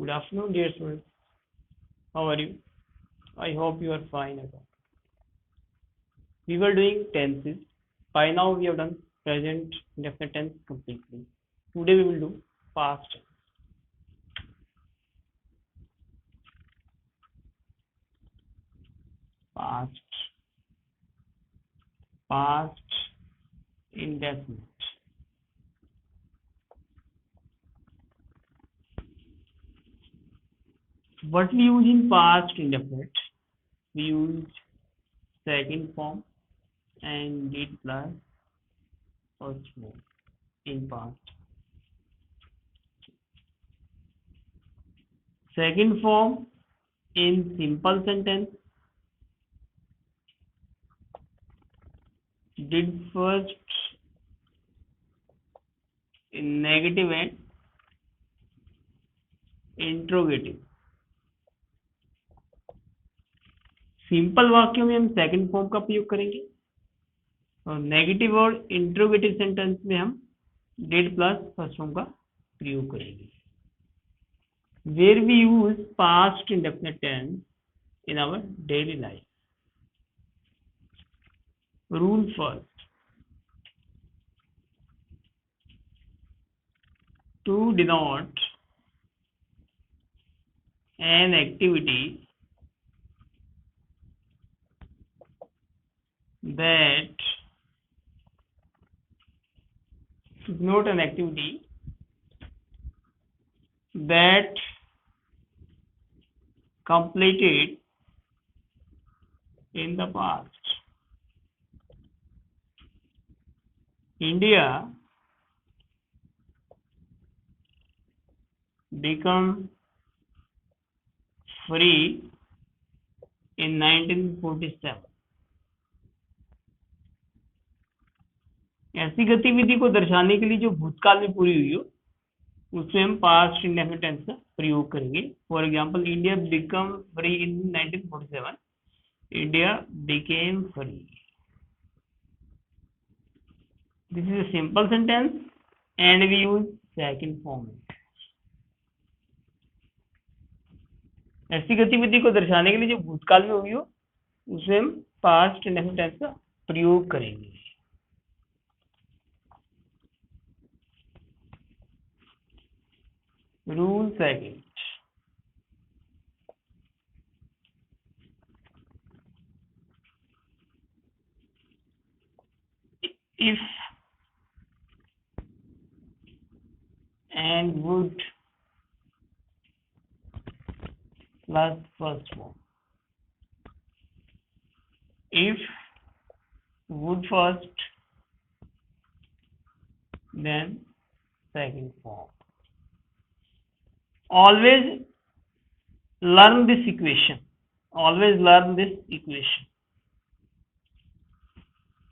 Good afternoon, dear students. How are you? I hope you are fine. We were doing tenses. By now, we have done present indefinite tense completely. Today, we will do past tense. Past indefinite. What we use in past indefinite? We use second form and did plus first form in past. Second form in simple sentence, did first in negative and interrogative. Simple वाक्यों में हम second form का प्रयोग करेंगे और negative और interrogative sentence में हम डिड प्लस फर्स्ट फॉर्म का प्रयोग करेंगे. Where we use past indefinite tense in our daily life. Rule first, to denote an activity that not an activity that completed in the past. India became free in 1947. ऐसी गतिविधि को दर्शाने के लिए जो भूतकाल में पूरी हुई हो उसमें हम पास्ट इंडेफिनिट टेंस का प्रयोग करेंगे. For example, India become free in 1947. India became free. This is a simple sentence and we use second form. ऐसी गतिविधि को दर्शाने के लिए जो भूतकाल में हुई हो उसे हम पास्ट इंडेफिनिट टेंस का प्रयोग करेंगे. Rule second, if and would plus first form. If would first, then second form. Always learn this equation. Always learn this equation.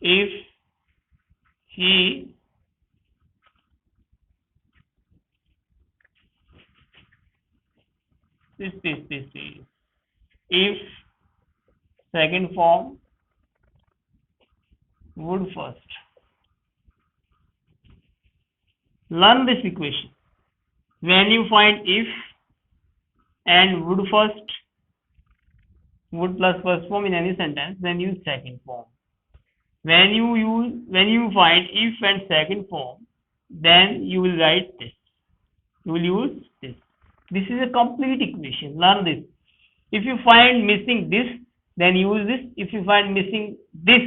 If he this. If second form, would first. Learn this equation. When you find if and would first, would plus first form in any sentence, then use second form. When you find if and second form, then you will write this. You will use this. This is a complete equation. Learn this. If you find missing this, then use this. If you find missing this,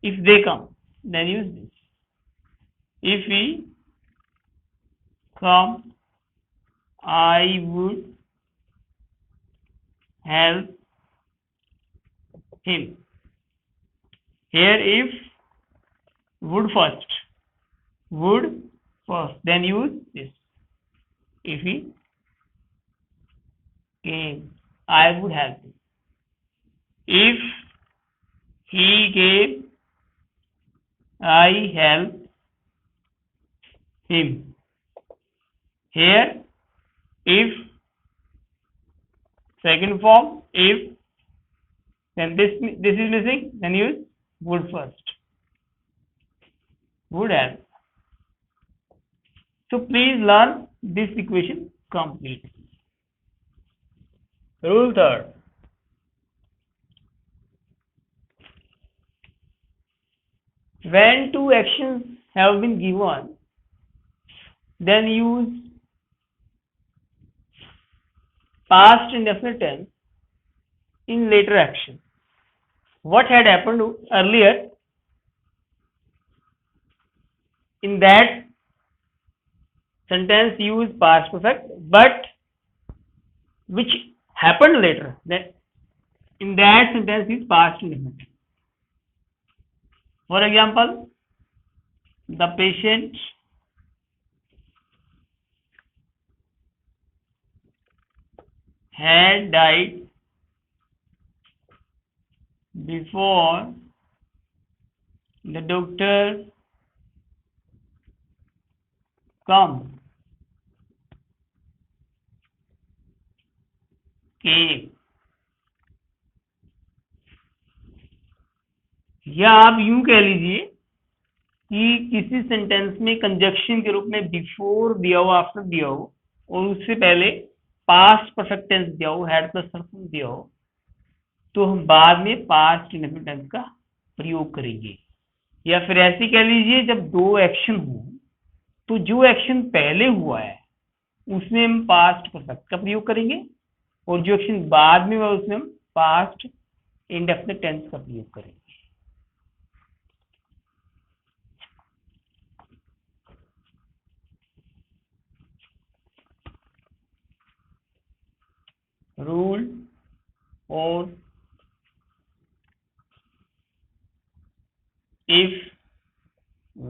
if they come, then use this. If we come, I would help him. Here, if would first, then use this. If he came, I would help him. If he came, I help him. Here, if second form, if, then this is missing, then use would first. Would help. So please learn this equation completely. Rule third. When two actions have been given, then use past indefinite tense in later action. What had happened earlier, in that sentence use past perfect, but which happened later, that in that sentence is past indefinite. For example, the patient had died before the doctor came. या आप यूं कह लीजिए कि किसी sentence में conjunction के रूप में बिफोर दिया हो, आफ्टर दिया हो, और उससे पहले पास्ट परफेक्ट टेंस दिया हो, हैड प्लस सर्वनाम दिया हो, तो हम बाद में पास्ट इंडेफिनिट टेंस का प्रयोग करेंगे। या फिर ऐसे कह लीजिए, जब दो एक्शन हो तो जो एक्शन पहले हुआ है उसमें हम पास्ट परफेक्ट का प्रयोग करेंगे, और जो एक्शन बाद में हुआ उसमें हम पास्ट इंडेफिनिट टेंस का प्रयोग करेंगे। Rule or if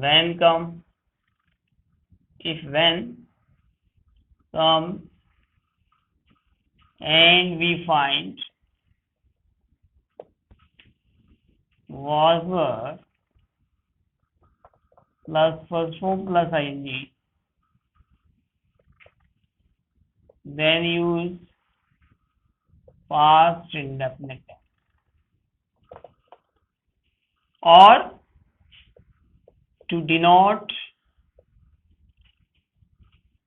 when come and we find was were plus first form plus ing, then use past indefinite tense. Or to denote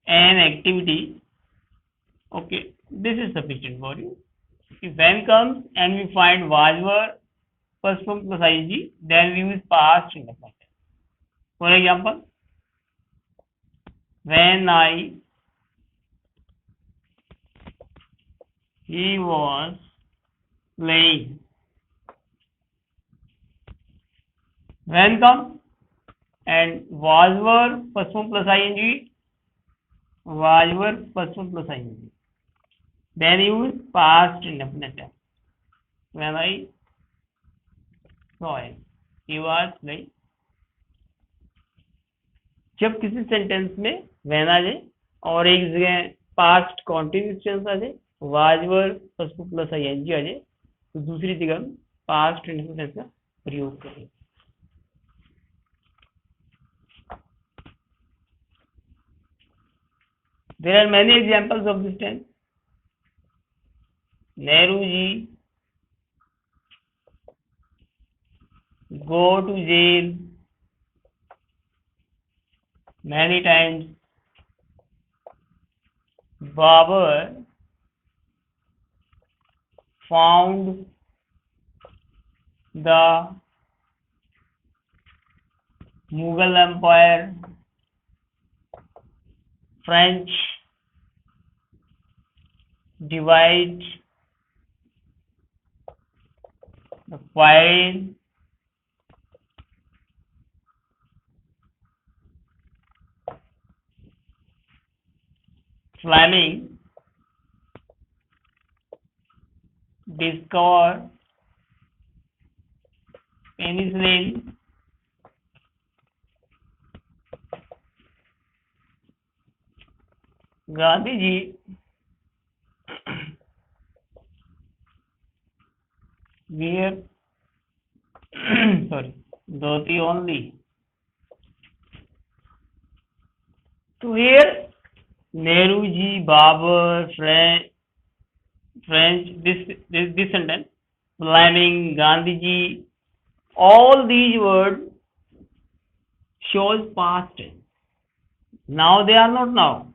an activity, okay, this is sufficient for you. If when comes and we find was were first form plus ing, then we use past indefinite tense. For example, when he was playing. When come and was were first form plus ing, was were first form plus ing. Then use past indefinite tense. When I saw him, he was playing. जब किसी sentence में when आ जाए और एक जगह past continuous tense आ जाए, was were first form plus ing आ जाए, तो दूसरी जगह हम पास्ट इंडेफिनिट टेंस का प्रयोग करेंगे। There are many examples of this tense. Nehru ji go to jail many times. Babur found the Mughal Empire, French divide the foreign Fleming discover penicillin. Gandhi ji wear sorry dhoti only. So here Nehru ji, Babur, French, this sentence, Fleming, Gandhi ji, all these words shows past tense. Now they are not now.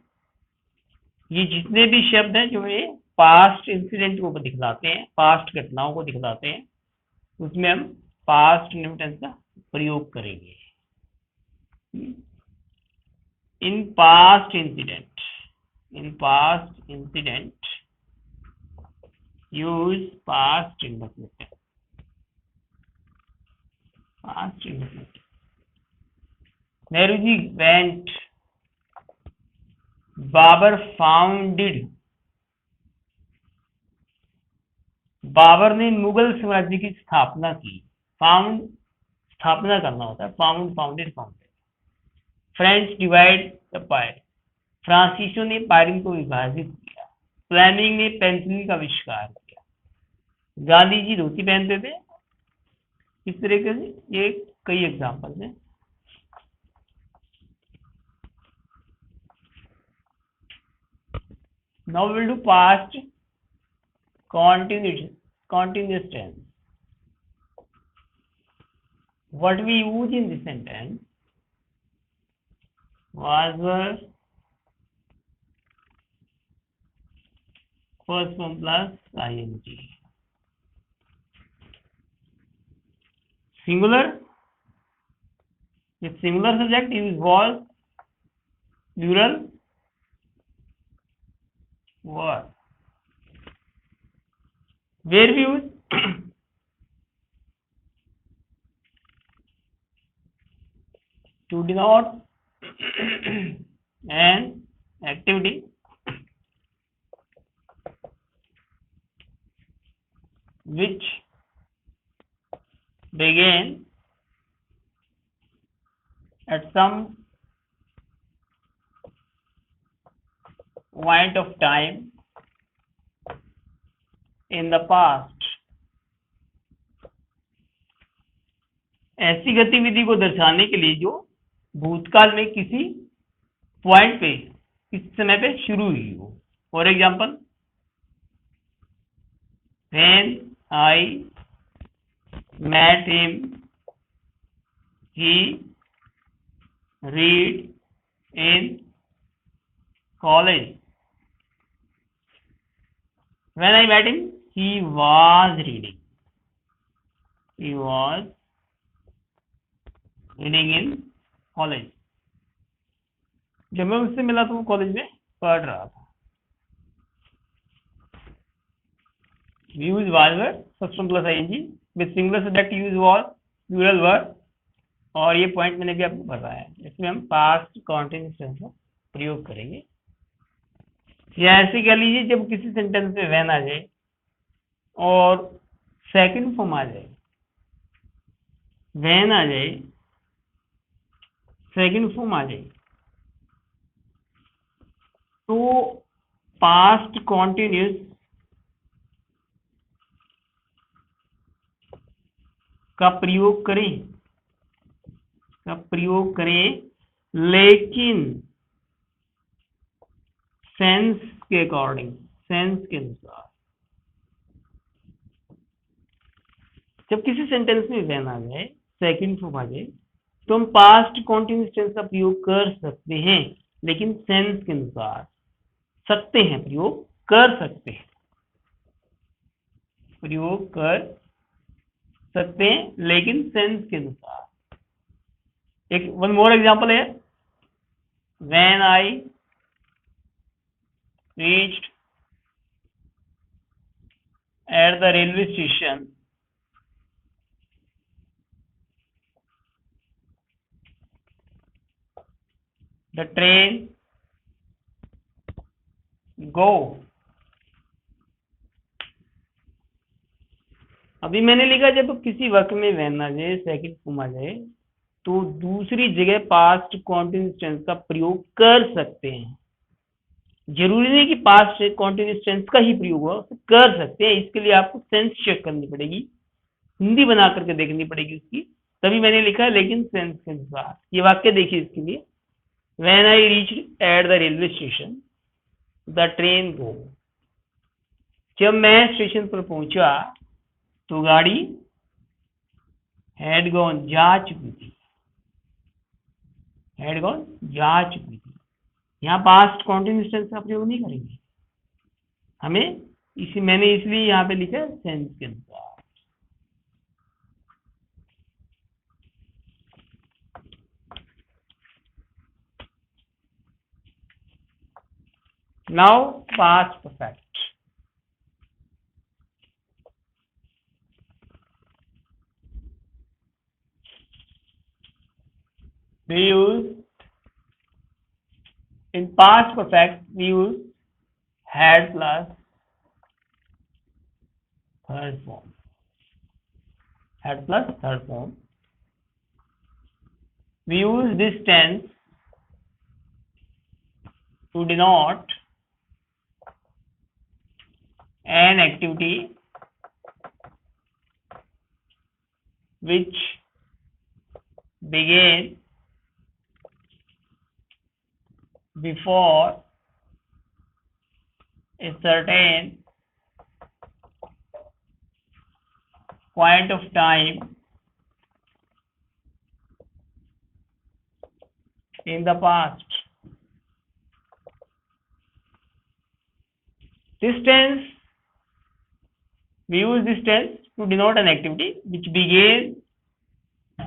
ये जितने भी शब्द हैं जो ये past incident को दिखलाते हैं, past घटनाओं को दिखलाते हैं, उसमें हम पास्ट टेंस का प्रयोग करेंगे। In past incident use past indefinite. Nehru ji went, Babur founded, Babur ने मुगल साम्राज्य की स्थापना की। फाउंड स्थापना करना होता है, founded. French divide the pyre, फ्रांसीसियों ने पायरिन को विभाजित किया। फ्लेमिंग ने पेंसिल का आविष्कार किया। गांधी जी धोती पहनते थे। इस तरीके से ये कई एग्जाम्पल हैं। Now we will do past continuous tense. What we use in this sentence? Was, were, first form plus ing. Singular. If singular subject, use was. Plural, were. Where we use to denote an activity which began at some point of time in the past. ऐसी गतिविधि को दर्शाने के लिए जो भूतकाल में किसी पॉइंट पे, किसी समय पे शुरू हुई हो। For example, when I met him, he read in college. When I met him, he was reading. He was reading in college. जब मैं उससे मिला तो वो कॉलेज में पढ़ रहा था। We use was, were, first form plus ing. With singular subject use was, plural were. और ये पॉइंट मैंने भी आपको बताया है। इसमें हम पास्ट कॉन्टिन्यूअस टेंस का प्रयोग करेंगे। या ऐसे कह लीजिए जब किसी सेंटेंस में वैन आ जाए और सेकंड फॉर्म आ जाए, वैन आ जाए, सेकंड फॉर्म आ जाए, तो पास्ट कॉन्टिन्यूअस का प्रयोग करें, लेकिन सेंस के अकॉर्डिंग, सेंस के अनुसार। जब किसी सेंटेंस में वैन आ जाए, सेकंड फॉर्म आ जाए, तो हम पास्ट कॉन्टिन्यूअस टेंस का प्रयोग कर सकते हैं, लेकिन सेंस के अनुसार। प्रयोग कर सकते हैं, लेकिन सेंस के अनुसार। एक वन मोर एग्जांपल है, when I reached at the railway station, the train गो। अभी मैंने लिखा जब किसी वाक्य में वैन आ जाए, सेकंड फॉर्म आ जाए, तो दूसरी जगह पास्ट कॉन्टिन्यूअस टेंस का प्रयोग कर सकते हैं। जरूरी नहीं कि पास्ट कॉन्टिन्यूअस टेंस का ही प्रयोग हो, कर सकते हैं। इसके लिए आपको सेंस चेक करनी पड़ेगी, हिंदी बना करके देखनी पड़ेगी उसकी, तभी मैंने लिखा है लेकिन सेंस के अनुसार। ये वाक्य देखिए इसके लिए, when I reached at the railway station the train गो। जब मैं स्टेशन पर पहुंचा तो गाड़ी हैड गॉन, जा चुकी थी। यहाँ पास्ट कॉन्टिन्यूअस टेंस का प्रयोग नहीं करेंगे। हमें मैंने इसलिए यहाँ पे लिखा है सेंस के अनुसार। Now past perfect. We use in past perfect we use had plus third form. Had plus third form. We use this tense to denote an activity which began before a certain point of time in the past. This tense, we use this tense to denote an activity which began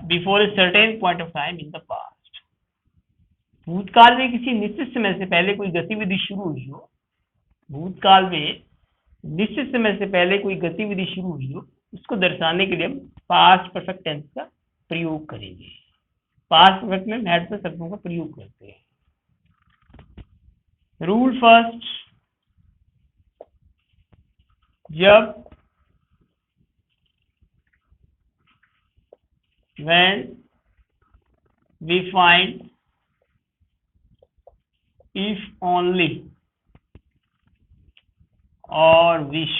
before a certain point of time in the past. भूतकाल में किसी निश्चित समय से पहले कोई गतिविधि शुरू हुई हो, भूतकाल में निश्चित समय से पहले कोई गतिविधि शुरू हुई हो, उसको दर्शाने के लिए हम पास्ट परफेक्ट टेंस का प्रयोग करेंगे। पास्ट परफेक्ट में हैड प्लस शब्दों का प्रयोग करते हैं। रूल फर्स्ट, जब when we find if only or wish,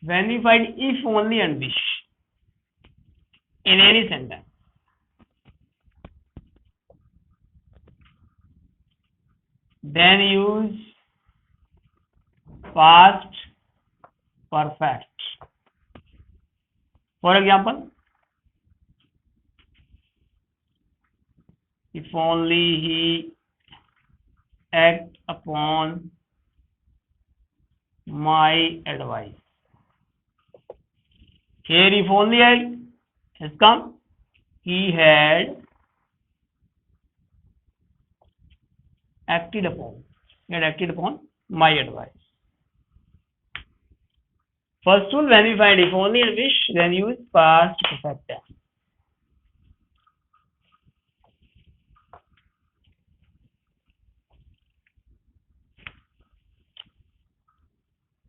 when we find if only and wish in any sentence, then use past perfect. For example, if only he act upon my advice. Here if only has come, he had acted upon my advice. First rule, when we find if only and wish, then use past perfect tense.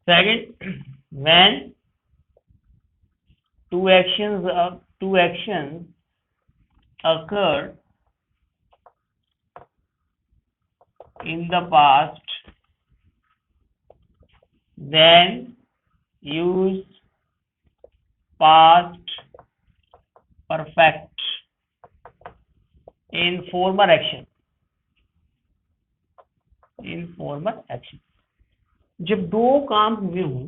Second, when two actions occur in the past, then use past perfect in former action. जब दो काम हुए हों,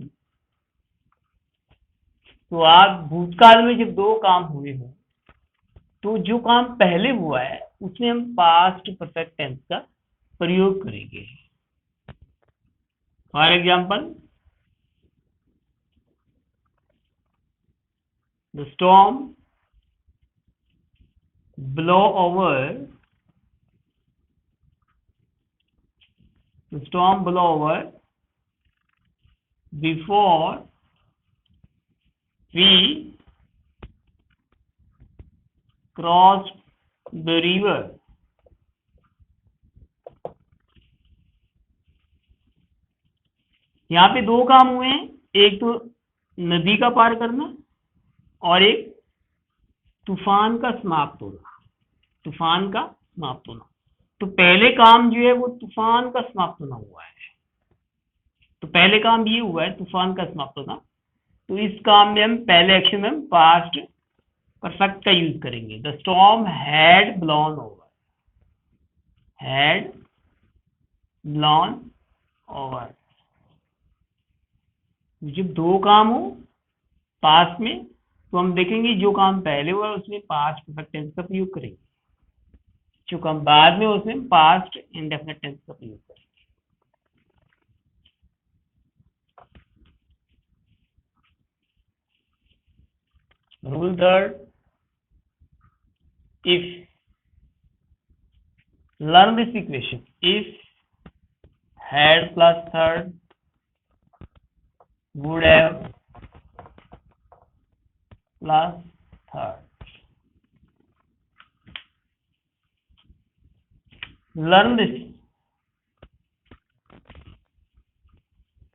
तो आप भूतकाल में जब दो काम हुए हों, तो जो काम पहले हुआ है उसमें हम पास्ट परफेक्ट टेंस का प्रयोग करेंगे। For example, the storm blew over before we crossed the river. यहाँ पे दो काम हुए हैं, एक तो नदी का पार करना और एक तूफान का समाप्त होना। तो पहले काम जो है वो तूफान का समाप्त होना हुआ है, तो पहले काम ये हुआ है तूफान का समाप्त होना। तो इस काम में हम पहले एक्शन में हम पास्ट परफेक्ट का यूज करेंगे। The storm had blown over. जब दो काम हो पास्ट में, तो हम देखेंगे जो काम पहले हुआ उसमें पास्ट परफेक्ट टेंस का प्रयोग करेंगे, जो काम बाद में उसमें पास्ट इंडेफिनिट टेंस का प्रयोग करेंगे। Rule third, if, learn this equation. If had plus third would have plus third. Learn this.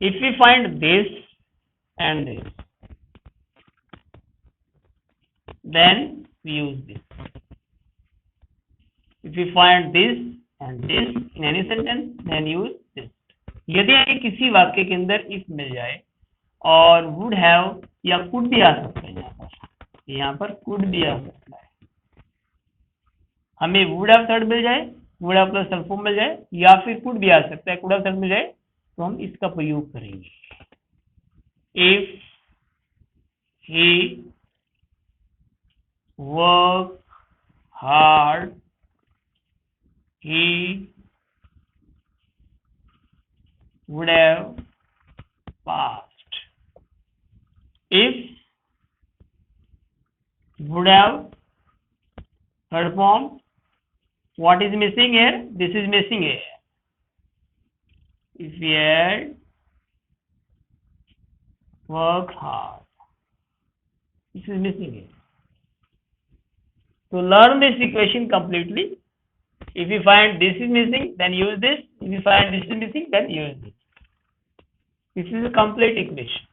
If we find this and this, then we use this. If we find this and this in any sentence, then use this. यदि किसी वाक्य के अंदर if मिल जाए और would have या could भी आ सकता है, यहाँ पर could भी आ सकता है, हमें would have third मिल जाए, would have plus third form मिल जाए, या फिर could भी आ सकता है, could have third मिल जाए, तो हम इसका प्रयोग करेंगे. If he work hard, he would have passed. If would have third form, what is missing here? This is missing here. If we had work hard, this is missing here. So learn this equation completely. If you find this is missing, then use this. If you find this is missing, then use this. This is a complete equation.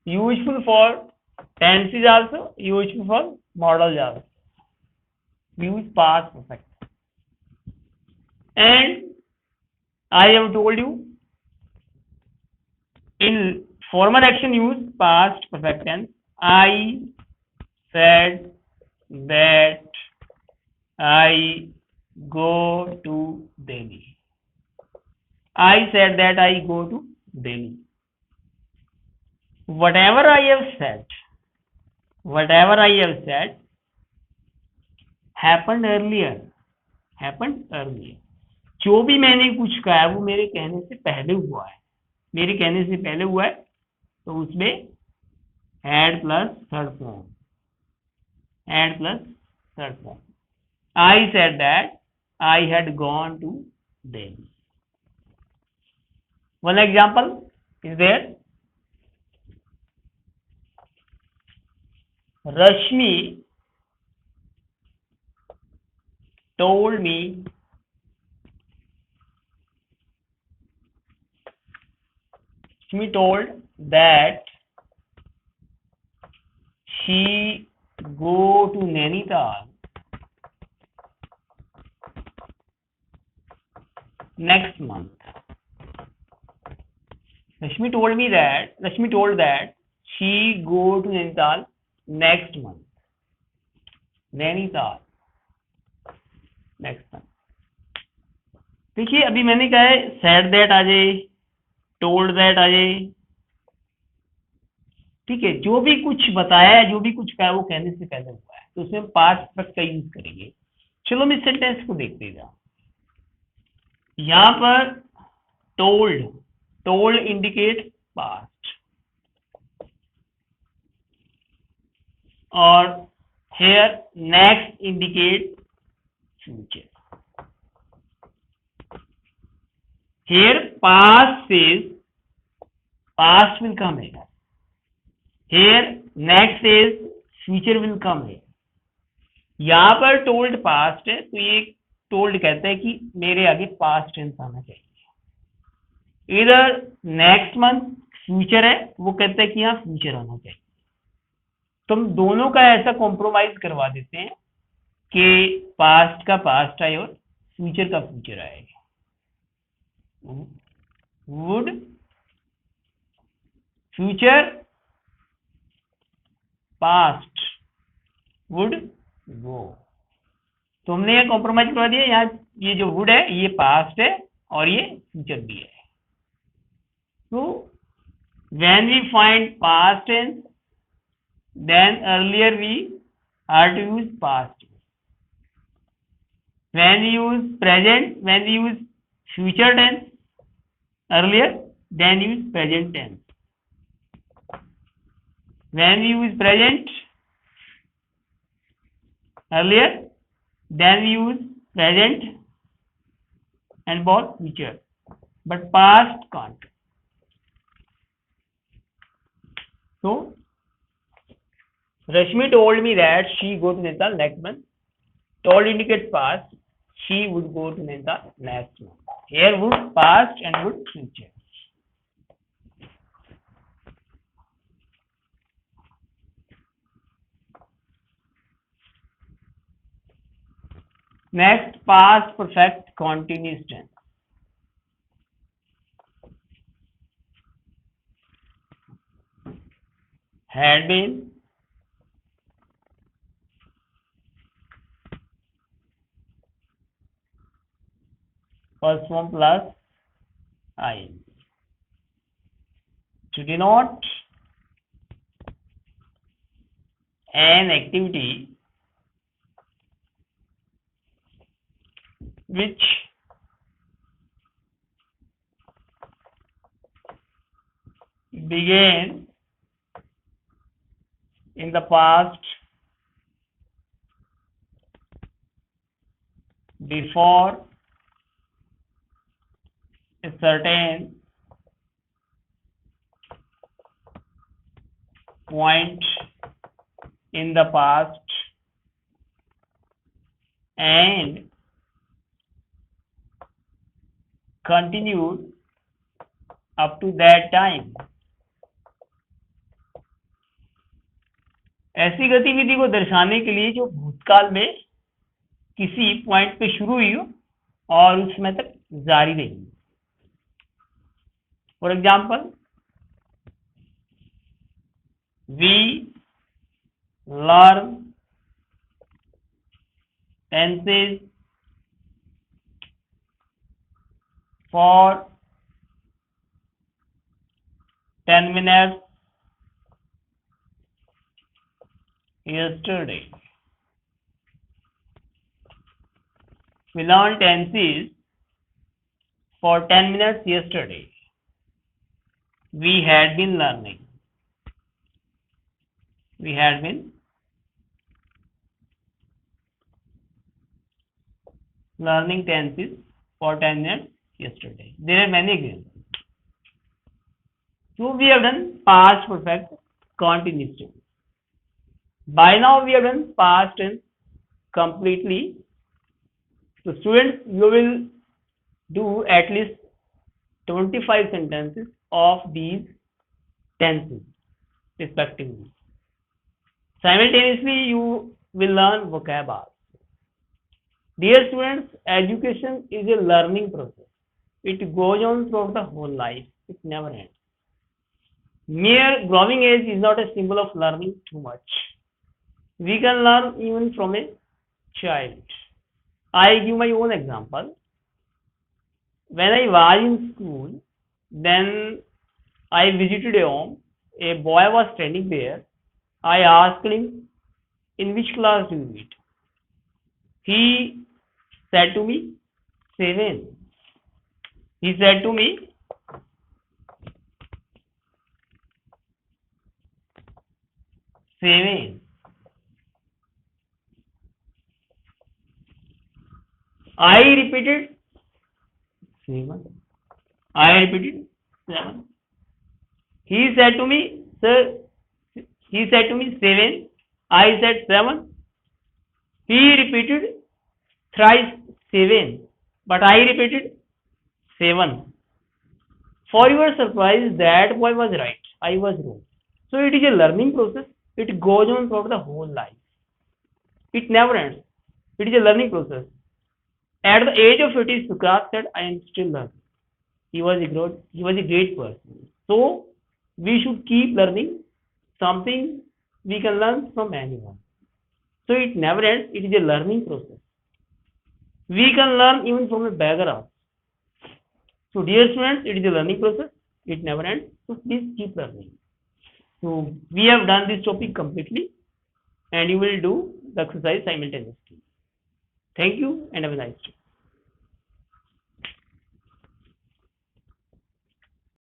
Useful for tenses also, useful for modals also. Use past perfect. And I have told you, in formal action use past perfect tense. I said that I go to Delhi. I said that I go to Delhi. Whatever I have said happened earlier. जो भी मैंने कुछ कहा है वो मेरे कहने से पहले हुआ है, तो उसमें had plus third form. I said that I had gone to Delhi. One example is there. Rashmi told me that she go to Nainital next month. Rashmi told that she go to Nainital next month. Nainital next month. देखिए अभी मैंने कहा है said that आ जाए, told that आ जाए, ठीक है. जो भी कुछ बताया है, जो भी कुछ कहा है वो कहने से पहले हुआ है, तो उसमें पास्ट परफेक्ट का यूज करेंगे. चलो हम इस सेंटेंस को देखते हैं. यहाँ पर told इंडिकेट पास्ट और here next indicate future. Here past says past will come here. Here next says future will come here. यहाँ पर told past है, तो ये told कहता है कि मेरे आगे past tense आना चाहिए. इधर next month future है, वो कहता है कि यहाँ future आना चाहिए. तो हम दोनों का ऐसा कॉम्प्रोमाइज करवा देते हैं कि पास्ट का पास्ट आए और फ्यूचर का फ्यूचर आएगा. Would future past would go. तो हमने ये कॉम्प्रोमाइज करवा दिया. यहाँ ये जो वुड है ये पास्ट है और ये फ्यूचर भी है. तो when we find past tense, then earlier we are to use past. When we use future tense earlier, then use present tense. When we use present, earlier, then we use present and for future, but past can't. So Rashmi told me that she go to Nainital next month. Told indicates past. She would go to Nainital next month. Here would past and would future. Next, past perfect continuous tense. Had been, first form plus I. To denote an activity which began in the past before a certain point in the past and continued up to that time. ऐसी गतिविधि को दर्शाने के लिए जो भूतकाल में किसी पॉइंट पे शुरू हुई हो और उस समय तक जारी रही. For example, we learn tenses for 10 minutes yesterday. We learned tenses for 10 minutes yesterday. We had been learning. We had been learning tenses for 10 minutes yesterday. There are many examples. So we have done past perfect continuous tense. By now we have done past tense completely. So students, you will do at least 25 sentences of these tenses respectively. Simultaneously, you will learn vocabulary. Dear students, education is a learning process. It goes on throughout the whole life. It never ends. Mere growing age is not a symbol of learning too much. We can learn even from a child. I give my own example. When I was in school, then I visited a home. A boy was standing there. I asked him, in which class do you read? He said to me, 7. He said to me, 7. I repeated 7. I repeated 7. He said to me, sir, he said to me 7. I said 7. He repeated thrice 7. But I repeated 7. For your surprise, that boy was right. I was wrong. So it is a learning process. It goes on throughout the whole life. It never ends. It is a learning process. At the age of 80, Socrates said, I am still learning. He was a great person. So we should keep learning something we can learn from anyone. So it never ends. It is a learning process. We can learn even from a beggar also. So dear students, it is a learning process. It never ends. So please keep learning. So we have done this topic completely and you will do the exercise simultaneously. Thank you and have a nice day.